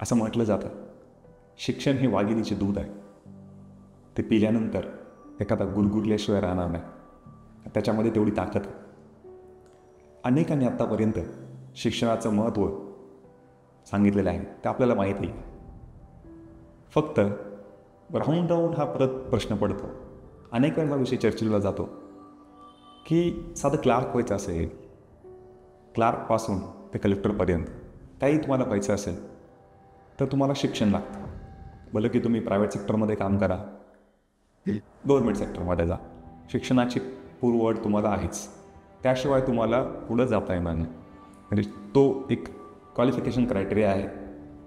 असं म्हटलं जातं, शिक्षण हे वाघिणीचे दूध आहे. ते पिल्यानंतर एखादा गुरगुरल्याशिवाय राहणार नाही. त्याच्यामध्ये तेवढी ताकद आहे. अनेकांनी आत्तापर्यंत शिक्षणाचं महत्त्व सांगितलेलं आहे, ते आपल्याला माहिती आहे. फक्त राहून राहून हा परत प्रश्न पडतो. अनेक वेळा विषय चर्चेला जातो की साधं क्लार्क व्हायचं असेल, क्लार्कपासून ते कलेक्टरपर्यंत काही तुम्हाला व्हायचं असेल तर तुम्हाला शिक्षण लागतं. भलं की तुम्ही प्रायव्हेट सेक्टरमध्ये काम करा, गव्हर्नमेंट सेक्टरमध्ये जा, शिक्षणाची पूर्वअट तुम्हाला आहेच. त्याशिवाय तुम्हाला पुढं जाता येणार नाही. म्हणजे तो एक क्वालिफिकेशन क्रायटेरिया आहे.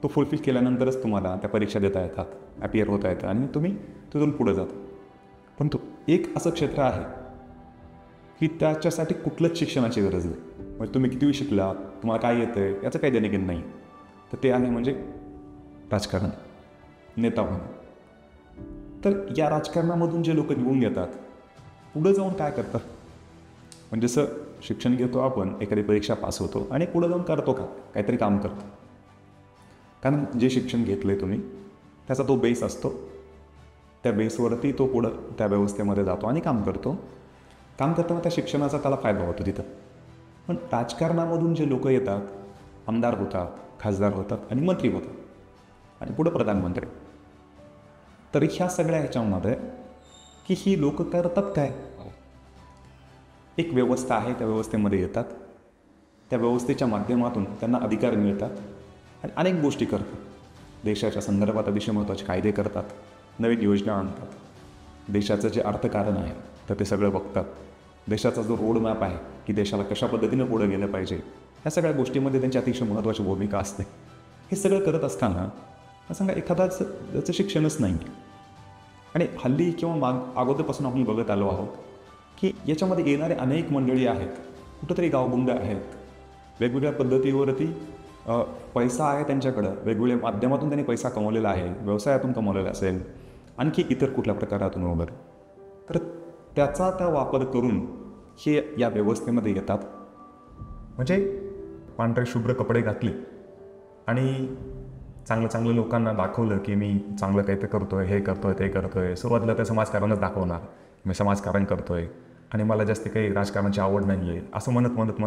तो फुलफिल केल्यानंतरच तुम्हाला त्या परीक्षा देता येतात, ॲपियर होता येतं आणि तुम्ही तिथून पुढं जाता. पण तो एक असं क्षेत्र आहे की त्याच्यासाठी कुठलंच शिक्षणाची गरज नाही. म्हणजे तुम्ही कितीही शिकला, तुम्हाला काय येतं आहे याचं काही देणं नाही. तर ते आहे म्हणजे राजकारण, नेता होणं. तर या राजकारणामधून जे लोक निवडून येतात, पुढं जाऊन काय करतात? म्हणजे जसं शिक्षण घेतो आपण, एखादी परीक्षा पास होतो आणि पुढं जाऊन करतो का काहीतरी काम करतो. कारण जे शिक्षण घेतलं आहे तुम्ही त्याचा तो बेस असतो. त्या बेसवरती तो पुढं त्या व्यवस्थेमध्ये जातो आणि काम करतो. काम करताना त्या शिक्षणाचा त्याला फायदा होतो तिथं. पण राजकारणामधून जे लोक येतात, आमदार होतात, खासदार होतात आणि मंत्री होतात आणि पुढं प्रधानमंत्री. तर ह्या सगळ्या ह्याच्यामध्ये की ही लोक करतात काय? एक व्यवस्था आहे, त्या व्यवस्थेमध्ये येतात, त्या व्यवस्थेच्या माध्यमातून त्यांना अधिकार मिळतात आणि अनेक गोष्टी करतात. देशाच्या संदर्भात अतिशय महत्त्वाचे कायदे करतात, नवीन योजना आणतात. देशाचं जे अर्थकारण आहे तर ते सगळं बघतात. देशाचा जो रोडमॅप आहे की देशाला कशा पद्धतीनं पुढं गेलं पाहिजे, ह्या सगळ्या गोष्टीमध्ये त्यांची अतिशय महत्त्वाची भूमिका असते. हे सगळं करत असताना सांगा एखादाच त्याचं शिक्षणच नाही. आणि हल्ली किंवा अगोदरपासून आपण बघत आलो आहोत की याच्यामध्ये येणारे अनेक मंडळी आहेत, कुठंतरी गावगुंड आहेत, वेगवेगळ्या पद्धतीवरती पैसा आहे त्यांच्याकडं, वेगवेगळ्या माध्यमातून त्यांनी पैसा कमवलेला आहे, व्यवसायातून कमवलेला असेल, आणखी इतर कुठल्या प्रकारातून वगैरे. तर त्याचा त्या वापर करून हे या व्यवस्थेमध्ये येतात. म्हणजे पांढरे शुभ्र कपडे घातले आणि चांगलं लोकांना दाखवलं की मी चांगलं काही ते करतोय, हे करतोय, ते करतोय. सुरुवातीला ते समाजकारणच दाखवणार, मी समाजकारण करतोय आणि मला जास्त काही राजकारणाची आवड नाही आहे असं म्हणत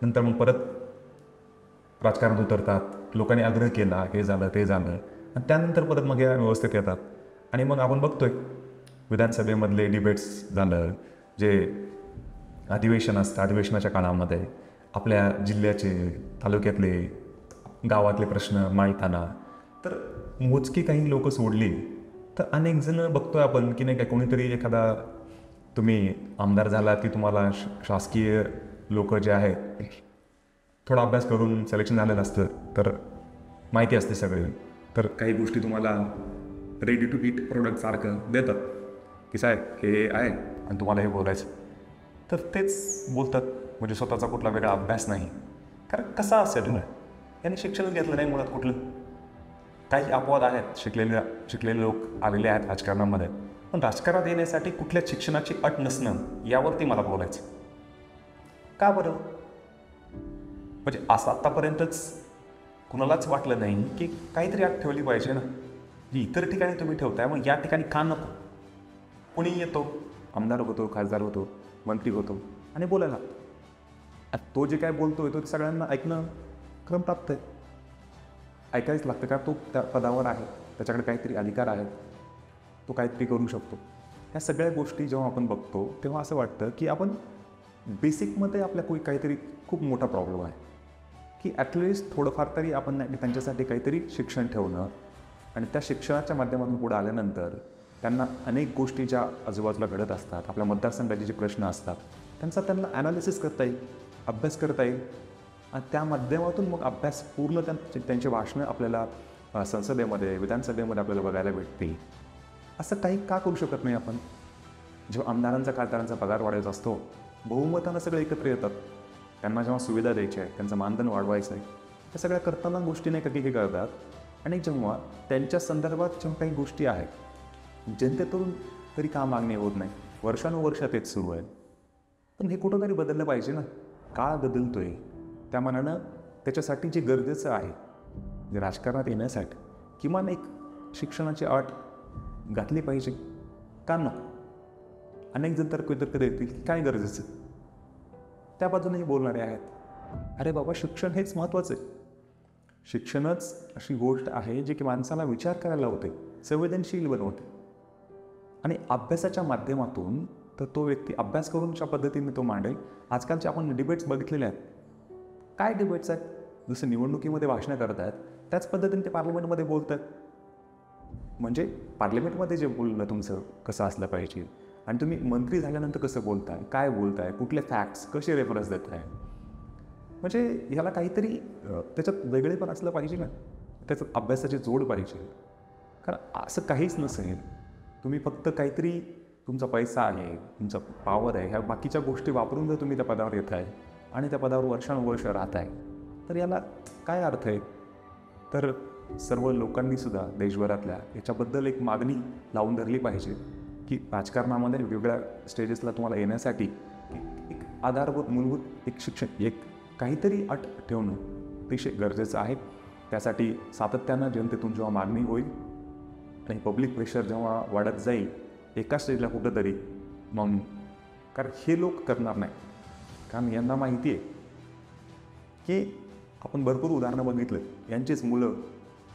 नंतर मग परत राजकारणात उतरतात. लोकांनी आग्रह केला, हे झालं ते झालं आणि त्यानंतर परत मग या व्यवस्थेत येतात. आणि मग आपण बघतोय विधानसभेमधले डिबेट्स झालं, जे अधिवेशन असतं, अधिवेशनाच्या काळामध्ये आपल्या जिल्ह्याचे, तालुक्यातले, गावातले प्रश्न मांडताना तर मोजकी काही लोक सोडली तर अनेक जण बघतोय आपण की नाही का, कोणीतरी एखादा तुम्ही आमदार झाला की तुम्हाला शासकीय लोक जे आहेत थोडा अभ्यास करून सिलेक्शन झालेलं असतं तर माहिती असते सगळे. तर काही गोष्टी तुम्हाला रेडी टू ईट प्रोडक्टसारखं देतात की साहेब हे आहे आणि तुम्हाला हे बोलायचं. तर तेच बोलतात, म्हणजे स्वतःचा कुठला वेगळा अभ्यास नाही. कारण कसा असेल ना, यांनी शिक्षणच घेतलं नाही मुळात कुठलं. काही अपवाद आहेत, शिकलेले लोक आलेले आहेत राजकारणामध्ये, पण राजकारणात येण्यासाठी कुठल्या शिक्षणाची अट नसणं यावरती मला बोलायचं. का बरं? म्हणजे असं आत्तापर्यंतच कुणालाच वाटलं नाही की काहीतरी अट ठेवली पाहिजे ना, जी इतर ठिकाणी तुम्ही ठेवताय, मग या ठिकाणी का नको? कुणी येतो, आमदार होतो, खासदार होतो, मंत्री होतो आणि बोलायला तो जे काय बोलतोय तो सगळ्यांना ऐकणं क्रमप्राप्त आहे. ऐकायच लागतं का? तो त्या पदावर आहे, त्याच्याकडे काहीतरी अधिकार आहेत, तो काहीतरी करू शकतो. ह्या सगळ्या गोष्टी जेव्हा आपण बघतो तेव्हा असं वाटतं की आपण बेसिकमध्ये आपल्या काहीतरी खूप मोठा प्रॉब्लेम आहे की ॲटलिस्ट थोडंफार तरी आपण त्यांच्यासाठी काहीतरी शिक्षण ठेवणं आणि त्या शिक्षणाच्या माध्यमातून पुढे आल्यानंतर त्यांना अनेक गोष्टी ज्या आजूबाजूला घडत असतात, आपल्या मतदारसंघाचे जे प्रश्न असतात त्यांना ॲनालिसिस करता येईल, अभ्यास करता येईल आणि त्या माध्यमातून मग अभ्यास पूर्ण त्यांची भाषणं आपल्याला संसदेमध्ये, विधानसभेमध्ये आपल्याला बघायला भेटते. असं काही का करू शकत नाही आपण? जेव्हा आमदारांचा, खासदारांचा पगार वाढायचा असतो, बहुमतानं सगळे एकत्र येतात, त्यांना जेव्हा सुविधा द्यायच्या आहेत, त्यांचं मानधन वाढवायचं आहे, त्या सगळ्या करताना गोष्टी नाही का हे करतात. आणि जेव्हा त्यांच्या संदर्भात जेव्हा काही गोष्टी आहेत जनतेतून तरी का मागणी होत नाही, वर्षानुवर्ष तेच सुरू आहे. पण हे कुठंतरी बदललं पाहिजे ना. काळ बदलतोय, त्या मनानं त्याच्यासाठी जे गरजेचं आहे म्हणजे राजकारणात येण्यासाठी किमान एक शिक्षणाची अट घातली पाहिजे का नको? अनेक जण तर्क येतील की काय गरजेचं आहे. त्या बाजूनेही बोलणारे आहेत, अरे बाबा शिक्षण हेच महत्त्वाचं आहे. शिक्षणच अशी गोष्ट आहे जी की माणसाला विचार करायला लावते, संवेदनशील बनवते. आणि अभ्यासाच्या माध्यमातून तर तो व्यक्ती अभ्यास करूनच्या पद्धतीने तो मांडेल. आजकालचे आपण डिबेट्स बघितलेले आहेत. काय डिबेट्स आहेत? जसं निवडणुकीमध्ये भाषणं करत आहेत त्याच पद्धतीने ते पार्लमेंटमध्ये बोलत आहेत. म्हणजे पार्लमेंटमध्ये जे बोलणं तुमचं कसं असलं पाहिजे आणि तुम्ही मंत्री झाल्यानंतर कसं बोलताय, काय बोलताय, कुठले फॅक्ट्स कसे रेफरन्स देत आहे, म्हणजे ह्याला काहीतरी त्याच्यात वेगळेपण असलं पाहिजे ना. त्याच्यात अभ्यासाची जोड पाहिजे. कारण असं काहीच नसेल, तुम्ही फक्त काहीतरी तुमचा पैसा आहे, तुमचा पॉवर आहे, ह्या बाकीच्या गोष्टी वापरून जर तुम्ही त्या पदावर येत आहे आणि त्या पदावर वर्षानुवर्ष राहत आहे, तर याला काय अर्थ आहे? तर सर्व लोकांनीसुद्धा देशभरातल्या याच्याबद्दल एक मागणी लावून धरली पाहिजे की राजकारणामध्ये वेगवेगळ्या स्टेजेसला तुम्हाला येण्यासाठी एक आधारभूत मूलभूत एक शिक्षण, एक काहीतरी अट ठेवणं अतिशय गरजेचं आहे. त्यासाठी सातत्यानं जनतेतून जेव्हा मागणी होईल आणि पब्लिक प्रेशर जेव्हा वाढत जाईल एका स्टेजला कुठंतरी, मग कारण हे लोक करणार नाही. कारण यांना माहिती आहे की आपण भरपूर उदाहरणं बघितलं, यांचीच मुलं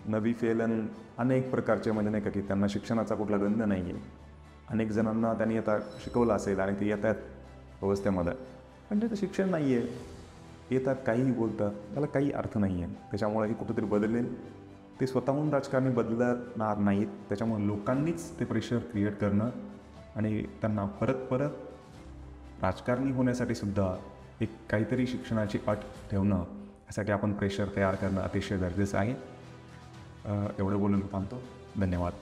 नवी फेलन अनेक प्रकारचे, म्हणजे नाही का की त्यांना शिक्षणाचा कुठला गंध नाही आहे. अनेक जणांना त्यांनी आता शिकवलं असेल आणि ते येतात व्यवस्थेमध्ये, पण ते शिक्षण नाही आहे, येतात काहीही बोलतात, त्याला काही अर्थ नाही आहे. त्याच्यामुळे हे कुठंतरी बदलेल. ते स्वतःहून राजकारणी बदलणार नाहीत. त्याच्यामुळे लोकांनीच ते प्रेशर क्रिएट करणं आणि त्यांना परत परत राजकारणी होण्यासाठी सुद्धा एक काहीतरी शिक्षणाची अट ठेवणं, यासाठी आपण प्रेशर तयार करणं अतिशय गरजेचं आहे. एवढं बोलून थांबतो. धन्यवाद.